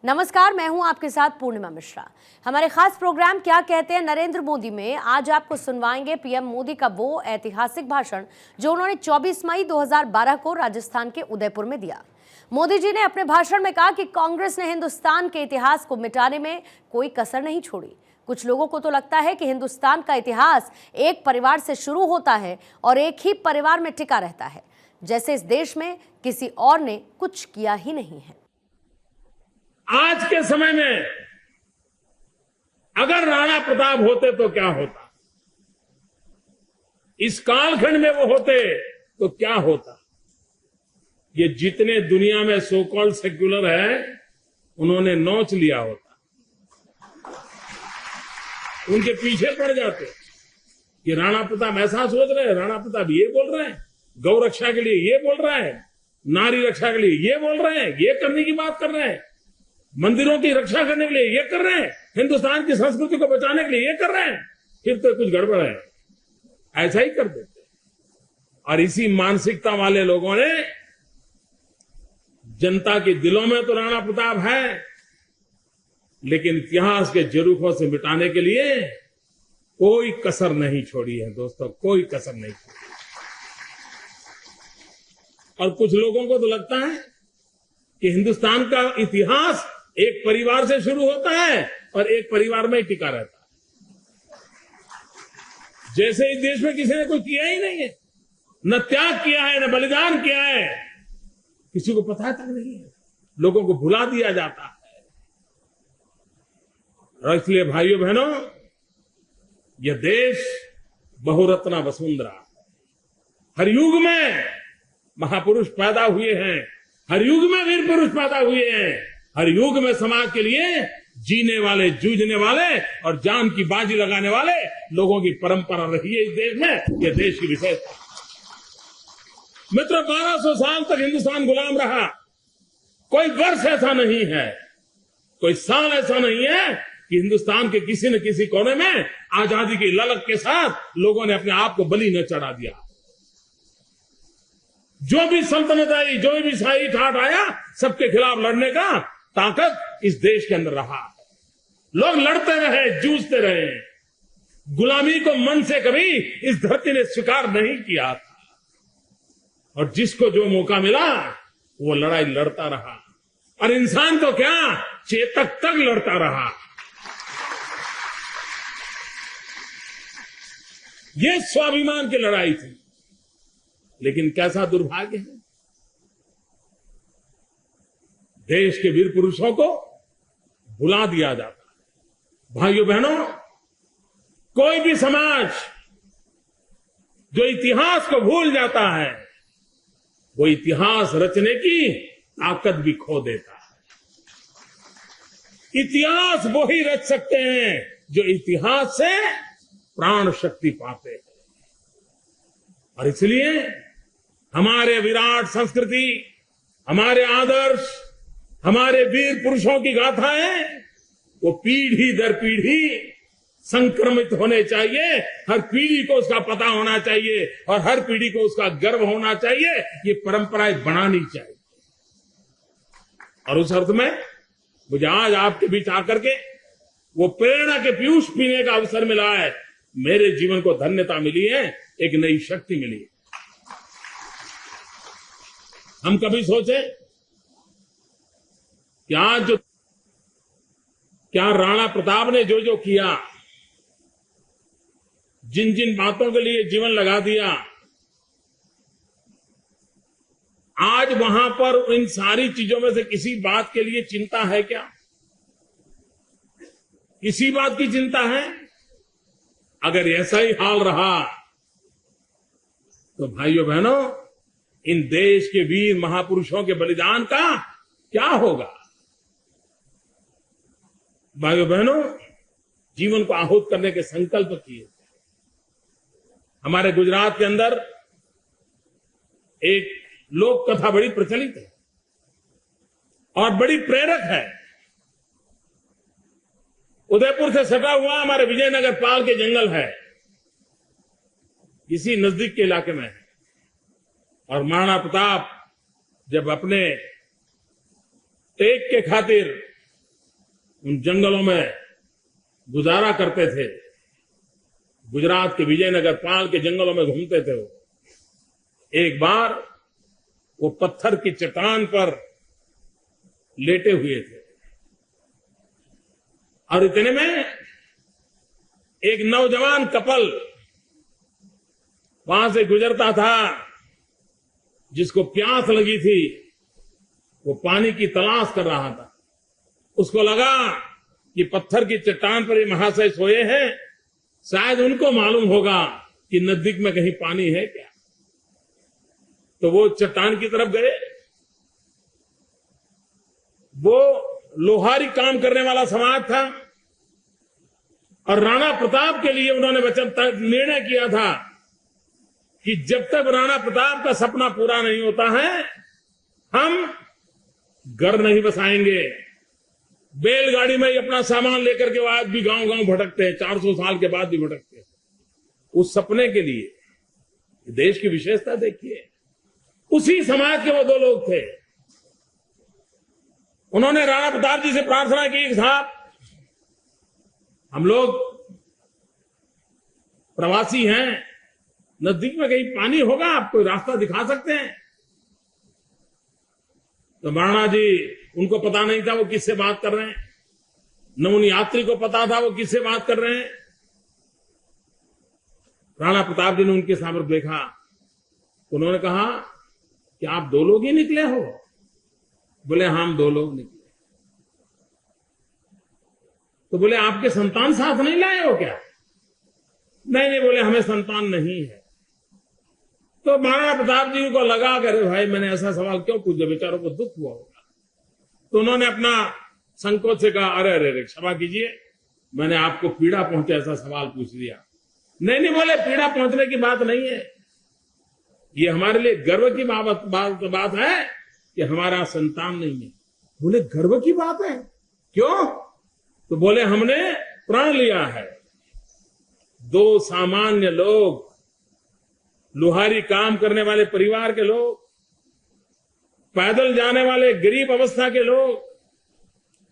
नमस्कार, मैं हूं आपके साथ पूर्णिमा मिश्रा। हमारे खास प्रोग्राम क्या कहते हैं नरेंद्र मोदी में आज आपको सुनवाएंगे पीएम मोदी का वो ऐतिहासिक भाषण जो उन्होंने 24 मई 2012 को राजस्थान के उदयपुर में दिया। मोदी जी ने अपने भाषण में कहा कि कांग्रेस ने हिंदुस्तान के इतिहास को मिटाने में कोई कसर नहीं छोड़ी। कुछ लोगों को तो लगता है कि हिंदुस्तान का इतिहास एक परिवार से शुरू होता है और एक ही परिवार में टिका रहता है, जैसे इस देश में किसी और ने कुछ किया ही नहीं है। आज के समय में अगर राणा प्रताप होते तो क्या होता, इस कालखंड में वो होते तो क्या होता। ये जितने दुनिया में सो कॉल्ड सेक्युलर है उन्होंने नोच लिया होता, उनके पीछे पड़ जाते कि राणा प्रताप ऐसा सोच रहे हैं, राणा प्रताप ये बोल रहे हैं, गौ रक्षा के लिए ये बोल रहे हैं, नारी रक्षा के लिए ये बोल रहे हैं, ये करने की बात कर रहे हैं, मंदिरों की रक्षा करने के लिए ये कर रहे हैं, हिंदुस्तान की संस्कृति को बचाने के लिए ये कर रहे हैं, फिर तो कुछ गड़बड़ है। ऐसा ही कर देते। और इसी मानसिकता वाले लोगों ने जनता के दिलों में तो राणा प्रताप है, लेकिन इतिहास के जरूखों से मिटाने के लिए कोई कसर नहीं छोड़ी है दोस्तों, कोई कसर नहीं छोड़ी। और कुछ लोगों को तो लगता है कि हिंदुस्तान का इतिहास एक परिवार से शुरू होता है और एक परिवार में ही टिका रहता है, जैसे इस देश में किसी ने कोई किया ही नहीं है, न त्याग किया है, न बलिदान किया है, किसी को पता तक नहीं है, लोगों को भुला दिया जाता है। और इसलिए भाइयों बहनों, यह देश बहुरत्ना वसुंधरा, हर युग में महापुरुष पैदा हुए हैं, हर युग में वीर पुरुष पैदा हुए हैं, हर युग में समाज के लिए जीने वाले, जूझने वाले और जान की बाजी लगाने वाले लोगों की परंपरा रही है इस देश में। यह देश की विशेषता। मित्र, 1200 साल तक हिंदुस्तान गुलाम रहा। कोई वर्ष ऐसा नहीं है, कोई साल ऐसा नहीं है कि हिंदुस्तान के किसी न किसी कोने में आजादी की ललक के साथ लोगों ने अपने आप को बलि न चढ़ा दिया। जो भी सल्तनत आई, जो भी शाही ठाठ आया, सबके खिलाफ लड़ने का ताकत इस देश के अंदर रहा। लोग लड़ते रहे, जूझते रहे। गुलामी को मन से कभी इस धरती ने स्वीकार नहीं किया था, और जिसको जो मौका मिला वो लड़ाई लड़ता रहा। और इंसान तो क्या, चेतक तक लड़ता रहा। ये स्वाभिमान की लड़ाई थी। लेकिन कैसा दुर्भाग्य है, देश के वीर पुरुषों को भुला दिया जाता है। भाइयों बहनों, कोई भी समाज जो इतिहास को भूल जाता है वो इतिहास रचने की ताकत भी खो देता है। इतिहास वो ही रच सकते हैं जो इतिहास से प्राण शक्ति पाते हैं। और इसलिए हमारे विराट संस्कृति, हमारे आदर्श, हमारे वीर पुरुषों की गाथाएं वो पीढ़ी दर पीढ़ी संक्रमित होने चाहिए। हर पीढ़ी को उसका पता होना चाहिए और हर पीढ़ी को उसका गर्व होना चाहिए। ये परंपराएं बनानी चाहिए। और उस अर्थ में मुझे आज आपके बीच आकर के वो प्रेरणा के पीयूष पीने का अवसर मिला है। मेरे जीवन को धन्यता मिली है, एक नई शक्ति मिली है। हम कभी सोचे कि आज जो क्या राणा प्रताप ने जो जो किया, जिन जिन बातों के लिए जीवन लगा दिया, आज वहां पर इन सारी चीजों में से किसी बात के लिए चिंता है क्या? किसी बात की चिंता है? अगर ऐसा ही हाल रहा तो भाइयों बहनों, इन देश के वीर महापुरुषों के बलिदान का क्या होगा? भाइयों बहनों, जीवन को आहूत करने के संकल्प किए। हमारे गुजरात के अंदर एक लोक कथा बड़ी प्रचलित है और बड़ी प्रेरक है। उदयपुर से सटा हुआ हमारे विजयनगर पाल के जंगल है, इसी नजदीक के इलाके में है। और महाराणा प्रताप जब अपने टेक के खातिर उन जंगलों में गुजारा करते थे। गुजरात के विजयनगर पाल के जंगलों में घूमते थे वो। एक बार वो पत्थर की चट्टान पर लेटे हुए थे और इतने में एक नौजवान कपल वहां से गुजरता था, जिसको प्यास लगी थी। वो पानी की तलाश कर रहा था। उसको लगा कि पत्थर की चट्टान पर ये महाशय सोए हैं, शायद उनको मालूम होगा कि नजदीक में कहीं पानी है क्या। तो वो चट्टान की तरफ गए। वो लोहारी काम करने वाला समाज था और राणा प्रताप के लिए उन्होंने वचन निर्णय किया था कि जब तक राणा प्रताप का सपना पूरा नहीं होता है, हम घर नहीं बसाएंगे। बैलगाड़ी में ही अपना सामान लेकर के वो आज भी गांव गांव भटकते हैं, 400 साल के बाद भी भटकते हैं उस सपने के लिए। देश की विशेषता देखिए, उसी समाज के वो दो लोग थे। उन्होंने राणा प्रताप जी से प्रार्थना की कि साहब, हम लोग प्रवासी हैं, नजदीक में कहीं पानी होगा, आप कोई रास्ता दिखा सकते हैं? तो राणा जी, उनको पता नहीं था वो किससे बात कर रहे हैं, न उन यात्री को पता था वो किससे बात कर रहे हैं। राणा प्रताप जी ने उनके सामने देखा, उन्होंने कहा कि आप दो लोग ही निकले हो? बोले हम दो लोग निकले। तो बोले आपके संतान साथ नहीं लाए हो क्या? नहीं, बोले हमें संतान नहीं है। तो महाराणा प्रताप जी को लगा कि अरे भाई, मैंने ऐसा सवाल क्यों पूछ दिया, बेचारों को दुख हुआ होगा। तो उन्होंने अपना संकोच से कहा, अरे अरे क्षमा कीजिए, मैंने आपको पीड़ा पहुंचे ऐसा सवाल पूछ दिया। नहीं, बोले पीड़ा पहुंचने की बात नहीं है, ये हमारे लिए गर्व की बात है कि हमारा संतान नहीं है। बोले गर्व की बात है, क्यों? तो बोले हमने प्रण लिया है। दो सामान्य लोग, लोहारी काम करने वाले परिवार के लोग, पैदल जाने वाले गरीब अवस्था के लोग,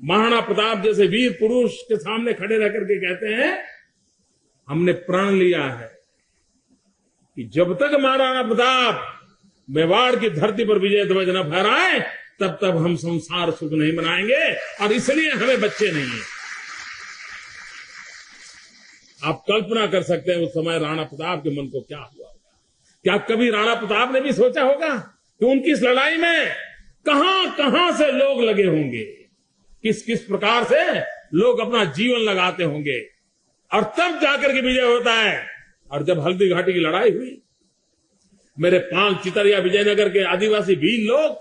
महाराणा प्रताप जैसे वीर पुरुष के सामने खड़े रह करके कहते हैं, हमने प्रण लिया है कि जब तक महाराणा प्रताप मेवाड़ की धरती पर विजय ध्वज न फहराए, तब तक हम संसार सुख नहीं मनाएंगे, और इसलिए हमें बच्चे नहीं है। आप कल्पना कर सकते हैं उस समय राणा प्रताप के मन को क्या हुआ होगा। क्या कभी राणा प्रताप ने भी सोचा होगा कि उनकी इस लड़ाई में कहां कहां से लोग लगे होंगे, किस किस प्रकार से लोग अपना जीवन लगाते होंगे, और तब जाकर के विजय होता है। और जब हल्दी घाटी की लड़ाई हुई, मेरे 5 चितरिया विजयनगर के आदिवासी वीर लोग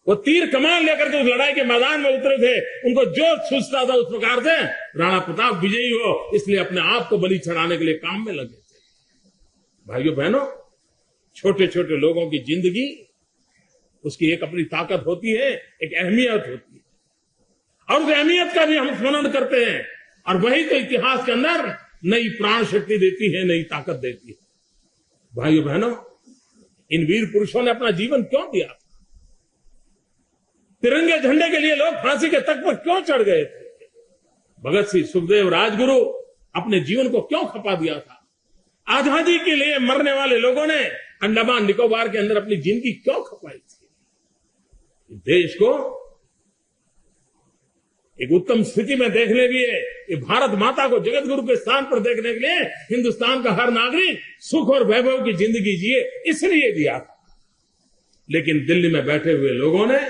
वो तीर कमान लेकर के उस लड़ाई के मैदान में उतरे थे। उनको जो सूझता था उस प्रकार से राणा प्रताप विजयी हो, इसलिए अपने आप को बलि चढ़ाने के लिए काम में लगे थे। भाइयों बहनों, छोटे छोटे लोगों की जिंदगी, उसकी एक अपनी ताकत होती है, एक अहमियत होती है, और उस अहमियत का भी हम स्मरण करते हैं, और वही तो इतिहास के अंदर नई प्राण शक्ति देती है, नई ताकत देती है। भाइयों बहनों, इन वीर पुरुषों ने अपना जीवन क्यों दिया? तिरंगे झंडे के लिए लोग फांसी के तख्त पर क्यों चढ़ गए थे? भगत सिंह, सुखदेव, राजगुरु अपने जीवन को क्यों खपा दिया था? आजादी के लिए मरने वाले लोगों ने अंडमान निकोबार के अंदर अपनी जिंदगी क्यों खपाई थी? देश को एक उत्तम स्थिति में देखने के लिए, ये भारत माता को जगत गुरु के स्थान पर देखने के लिए हिंदुस्तान का हर नागरिक सुख और वैभव की जिंदगी जिए, इसलिए दिया था। लेकिन दिल्ली में बैठे हुए लोगों ने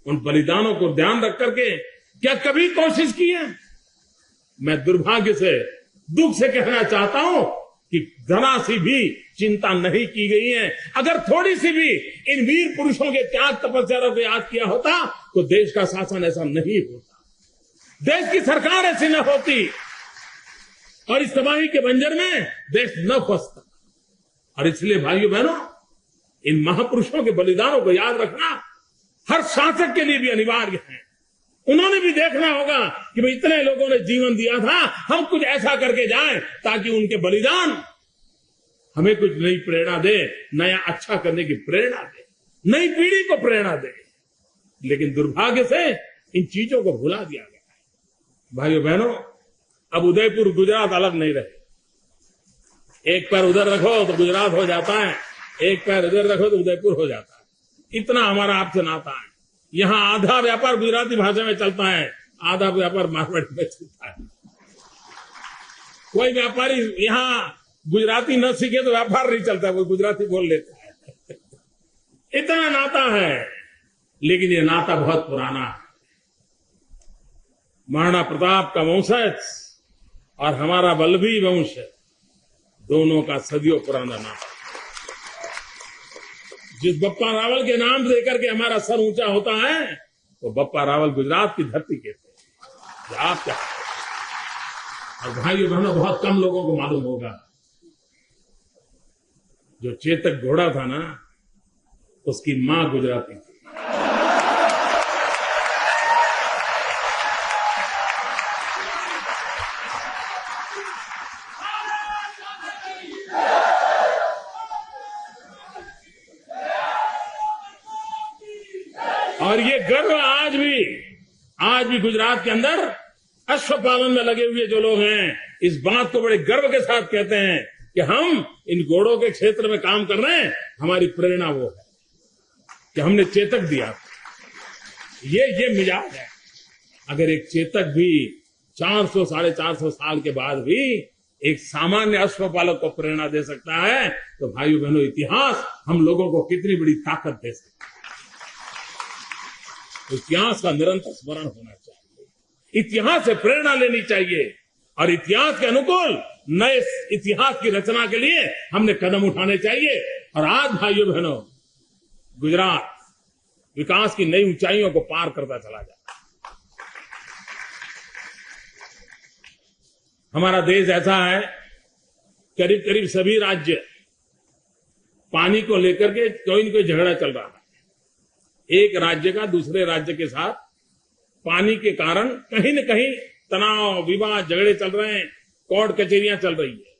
उन बलिदानों को ध्यान रख करके क्या कभी कोशिश की है? मैं दुर्भाग्य से, दुख से कहना चाहता हूं कि जरा सी भी चिंता नहीं की गई है। अगर थोड़ी सी भी इन वीर पुरुषों के त्याग तपस्या को याद किया होता, तो देश का शासन ऐसा नहीं होता, देश की सरकार ऐसी न होती, और इस तबाही के बंजर में देश न फंसता। और इसलिए भाइयों बहनों, इन महापुरुषों के बलिदानों को याद रखना हर शासक के लिए भी अनिवार्य है। उन्होंने भी देखना होगा कि भाई इतने लोगों ने जीवन दिया था, हम कुछ ऐसा करके जाएं ताकि उनके बलिदान हमें कुछ नई प्रेरणा दे, नया अच्छा करने की प्रेरणा दे, नई पीढ़ी को प्रेरणा दे। लेकिन दुर्भाग्य से इन चीजों को भुला दिया गया। भाइयों बहनों, अब उदयपुर गुजरात अलग नहीं रहे। एक पैर उधर रखो तो गुजरात हो जाता है, एक पैर उधर रखो तो उदयपुर हो जाता है। इतना हमारा आपसे नाता है। यहां आधा व्यापार गुजराती भाषा में चलता है, आधा व्यापार मारवाड़ी में चलता है। कोई व्यापारी यहां गुजराती न सीखे तो व्यापार नहीं चलता, वो गुजराती बोल लेता है। इतना नाता है, लेकिन ये नाता बहुत पुराना है। महाराणा प्रताप का वंशज और हमारा वल्लभी वंश, दोनों का सदियों पुराना नाता। जिस बप्पा रावल के नाम देकर के हमारा सर ऊंचा होता है, वो बप्पा रावल गुजरात की धरती के थे। आप क्या, और भाइयों बहनों, बहुत कम लोगों को मालूम होगा, जो चेतक घोड़ा था ना, उसकी मां गुजराती थी। और ये गर्व आज भी गुजरात के अंदर अश्व पालन में लगे हुए जो लोग हैं, इस बात को बड़े गर्व के साथ कहते हैं कि हम इन घोड़ों के क्षेत्र में काम कर रहे हैं। हमारी प्रेरणा वो है कि हमने चेतक दिया। ये मिजाज है। अगर एक चेतक भी 400 साढ़े 400 साल के बाद भी एक सामान्य अश्वपालक को प्रेरणा दे सकता है, तो भाइयों बहनों, इतिहास हम लोगों को कितनी बड़ी ताकत दे सकता है। इतिहास का निरंतर स्मरण होना चाहिए, इतिहास से प्रेरणा लेनी चाहिए, और इतिहास के अनुकूल नए इतिहास की रचना के लिए हमने कदम उठाने चाहिए। और आज भाइयों बहनों, गुजरात विकास की नई ऊंचाइयों को पार करता चला जाता है। हमारा देश ऐसा है, करीब करीब सभी राज्य पानी को लेकर के कोई न कोई झगड़ा चल रहा है। एक राज्य का दूसरे राज्य के साथ पानी के कारण कहीं न कहीं तनाव, विवाद, झगड़े चल रहे हैं, कोर्ट कचहरियां चल रही है।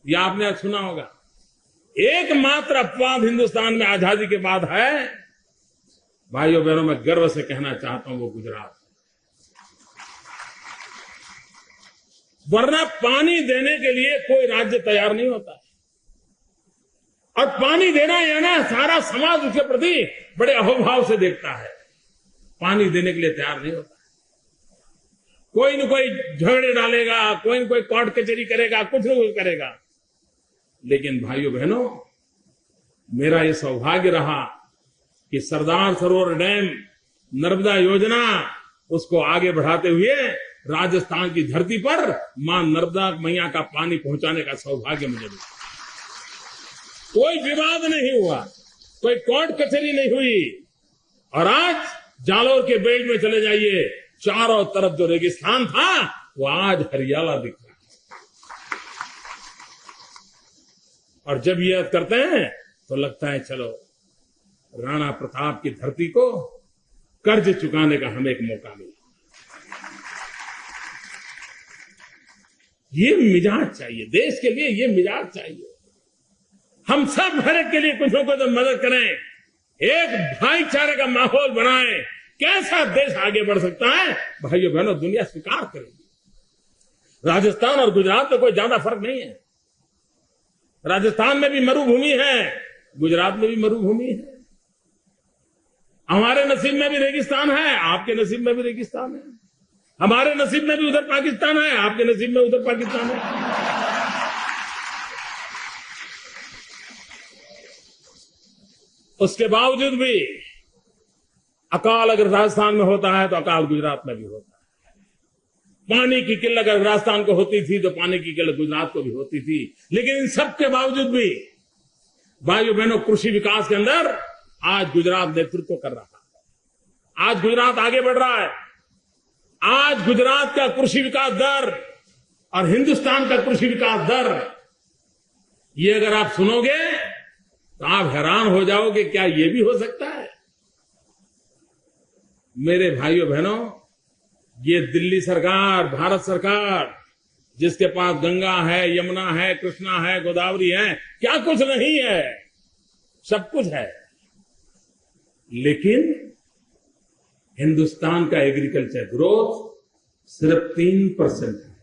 यह आपने सुना होगा। एकमात्र अपवाद हिंदुस्तान में आजादी के बाद है, भाइयों बहनों, मैं गर्व से कहना चाहता हूं, वो गुजरात। वरना पानी देने के लिए कोई राज्य तैयार नहीं होता है। और पानी देना है ना, सारा समाज उसके प्रति बड़े अहोभाव से देखता है, पानी देने के लिए तैयार नहीं होता। कोई न कोई झगड़े डालेगा, कोई न कोई कोर्ट कचहरी करेगा, कुछ न कुछ करेगा। लेकिन भाइयों बहनों, मेरा ये सौभाग्य रहा कि सरदार सरोवर डैम, नर्मदा योजना, उसको आगे बढ़ाते हुए राजस्थान की धरती पर मां नर्मदा मैया का पानी पहुंचाने का सौभाग्य मुझे मिला। कोई विवाद नहीं हुआ, कोई कोर्ट कचहरी नहीं हुई। और आज जालोर के बेल्ट में चले जाइए, चारों तरफ जो रेगिस्तान था, वो आज हरियाला दिख रहा है। और जब ये करते हैं तो लगता है चलो, राणा प्रताप की धरती को कर्ज चुकाने का हमें एक मौका मिला। ये मिजाज चाहिए, देश के लिए ये मिजाज चाहिए। हम सब हर एक के लिए कुछ न कुछ मदद करें, एक भाईचारे का माहौल बनाएं। कैसा देश आगे बढ़ सकता है, भाइयों बहनों, दुनिया स्वीकार करेगी। राजस्थान और गुजरात में कोई ज्यादा फर्क नहीं है। राजस्थान में भी मरुभूमि है, गुजरात में भी मरुभूमि है। हमारे नसीब में भी रेगिस्तान है, आपके नसीब में भी रेगिस्तान है। हमारे नसीब में भी उधर पाकिस्तान है, आपके नसीब में उधर पाकिस्तान है। उसके बावजूद भी अकाल अगर राजस्थान में होता है तो अकाल गुजरात में भी होता है। पानी की किल्लत अगर राजस्थान को होती थी तो पानी की किल्लत गुजरात को भी होती थी। लेकिन इन सब के बावजूद भी भाइयों बहनों, कृषि विकास के अंदर आज गुजरात नेतृत्व कर रहा है। आज गुजरात आगे बढ़ रहा है। आज गुजरात का कृषि विकास दर और हिंदुस्तान का कृषि विकास दर, ये अगर आप सुनोगे तो आप हैरान हो जाओगे, क्या ये भी हो सकता है? मेरे भाइयों बहनों, ये दिल्ली सरकार, भारत सरकार, जिसके पास गंगा है, यमुना है, कृष्णा है, गोदावरी है, क्या कुछ नहीं है, सब कुछ है। लेकिन हिंदुस्तान का एग्रीकल्चर ग्रोथ सिर्फ 3% है।